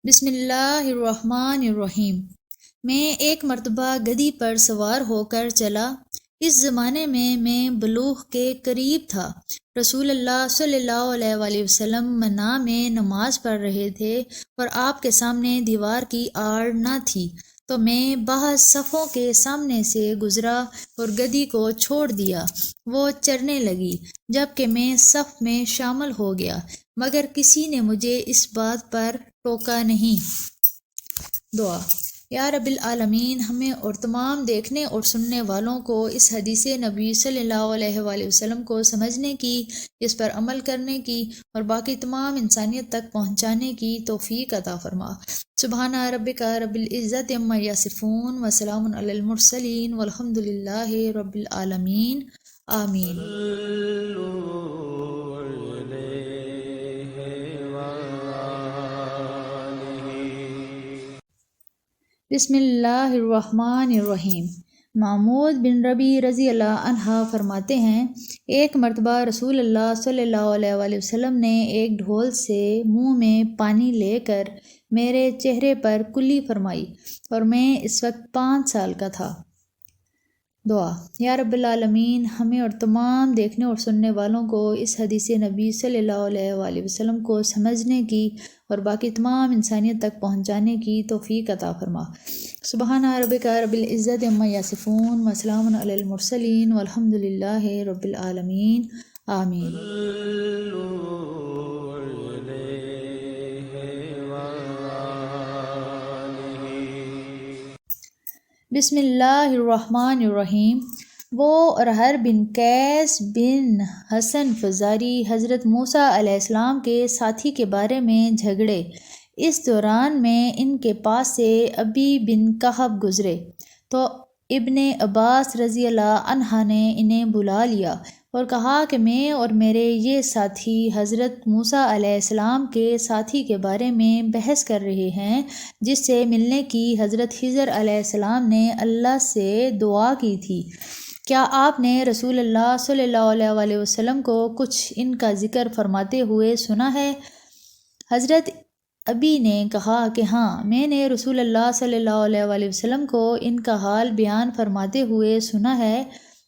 بسم اللہ الرحمن الرحیم۔ میں ایک مرتبہ گدھی پر سوار ہو کر چلا۔ اس زمانے میں بلوغ کے قریب تھا۔ رسول اللہ صلی اللہ علیہ وآلہ وسلم منا میں نماز پڑھ رہے تھے اور آپ کے سامنے دیوار کی آڑ نہ تھی، تو میں بعض صفوں کے سامنے سے گزرا اور گدھی کو چھوڑ دیا، وہ چرنے لگی، جبکہ میں صف میں شامل ہو گیا، مگر کسی نے مجھے اس بات پر ٹوکا نہیں۔ دعا: یا رب العالمین، ہمیں اور تمام دیکھنے اور سننے والوں کو اس حدیث نبی صلی اللہ علیہ وآلہ وسلم کو سمجھنے کی، اس پر عمل کرنے کی اور باقی تمام انسانیت تک پہنچانے کی توفیق عطا فرما۔ سبحان ربک رب العزت عما یصفون وسلام علی المرسلین والحمد للہ رب العالمین، آمین۔ بسم اللہ الرحمن الرحیم۔ محمود بن ربی رضی اللہ عنہ فرماتے ہیں، ایک مرتبہ رسول اللہ صلی اللہ علیہ وآلہ وسلم نے ایک ڈھول سے منہ میں پانی لے کر میرے چہرے پر کلی فرمائی، اور میں اس وقت 5 سال کا تھا۔ دعا: یا رب العالمین، ہمیں اور تمام دیکھنے اور سننے والوں کو اس حدیث نبی صلی اللہ علیہ وآلہ وسلم کو سمجھنے کی اور باقی تمام انسانیت تک پہنچانے کی توفیق عطا فرما۔ سبحان ربک رب العزت عما یصفون وسلام علی المرسلین والحمد للہ رب العالمین، آمین۔ بسم اللہ الرحمن الرحیم۔ وہ ارہر بن قیس بن حسن فزاری حضرت موسیٰ علیہ السلام کے ساتھی کے بارے میں جھگڑے۔ اس دوران میں ان کے پاس سے ابی بن کہب گزرے، تو ابن عباس رضی اللہ عنہ نے انہیں بلا لیا اور کہا کہ میں اور میرے یہ ساتھی حضرت موسیٰ علیہ السلام کے ساتھی کے بارے میں بحث کر رہے ہیں، جس سے ملنے کی حضرت خضر علیہ السلام نے اللہ سے دعا کی تھی۔ کیا آپ نے رسول اللہ صلی اللہ علیہ وآلہ وسلم کو کچھ ان کا ذکر فرماتے ہوئے سنا ہے؟ حضرت ابی نے کہا کہ ہاں، میں نے رسول اللہ صلی اللہ علیہ وآلہ وسلم کو ان کا حال بیان فرماتے ہوئے سنا ہے۔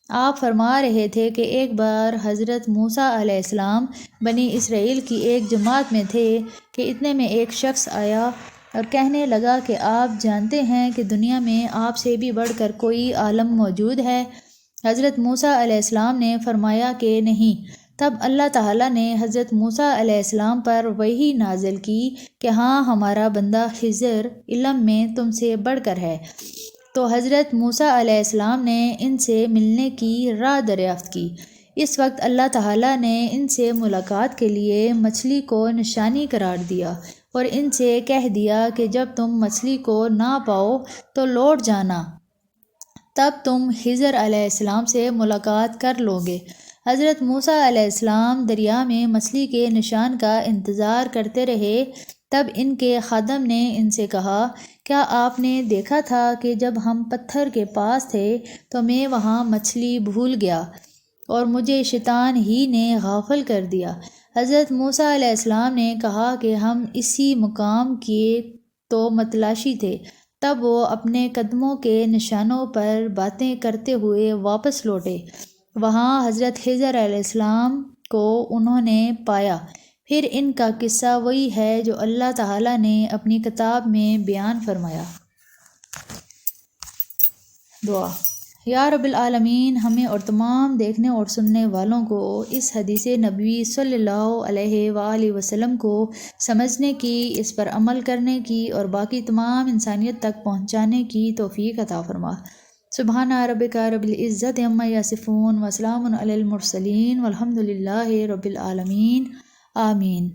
آپ فرما رہے تھے کہ ایک بار حضرت موسیٰ علیہ السلام بنی اسرائیل کی ایک جماعت میں تھے کہ اتنے میں ایک شخص آیا اور کہنے لگا کہ آپ جانتے ہیں کہ دنیا میں آپ سے بھی بڑھ کر کوئی عالم موجود ہے؟ حضرت موسیٰ علیہ السلام نے فرمایا کہ نہیں۔ تب اللہ تعالیٰ نے حضرت موسیٰ علیہ السلام پر وحی نازل کی کہ ہاں، ہمارا بندہ خضر علم میں تم سے بڑھ کر ہے۔ تو حضرت موسیٰ علیہ السلام نے ان سے ملنے کی راہ دریافت کی۔ اس وقت اللہ تعالیٰ نے ان سے ملاقات کے لیے مچھلی کو نشانی قرار دیا اور ان سے کہہ دیا کہ جب تم مچھلی کو نہ پاؤ تو لوٹ جانا، تب تم خضر علیہ السلام سے ملاقات کر لو گے۔ حضرت موسیٰ علیہ السلام دریا میں مچھلی کے نشان کا انتظار کرتے رہے۔ تب ان کے خادم نے ان سے کہا، کیا آپ نے دیکھا تھا کہ جب ہم پتھر کے پاس تھے تو میں وہاں مچھلی بھول گیا اور مجھے شیطان ہی نے غافل کر دیا؟ حضرت موسیٰ علیہ السلام نے کہا کہ ہم اسی مقام کے تو متلاشی تھے۔ تب وہ اپنے قدموں کے نشانوں پر باتیں کرتے ہوئے واپس لوٹے۔ وہاں حضرت خضر علیہ السلام کو انہوں نے پایا۔ پھر ان کا قصہ وہی ہے جو اللہ تعالیٰ نے اپنی کتاب میں بیان فرمایا۔ دعا: یا رب العالمین، ہمیں اور تمام دیکھنے اور سننے والوں کو اس حدیث نبوی صلی اللہ علیہ وآلہ وسلم کو سمجھنے کی، اس پر عمل کرنے کی اور باقی تمام انسانیت تک پہنچانے کی توفیق عطا فرما۔ سبحان ربک رب العزت عما یصفون وسلام علی المرسلین والحمد للہ رب العالمین، آمین۔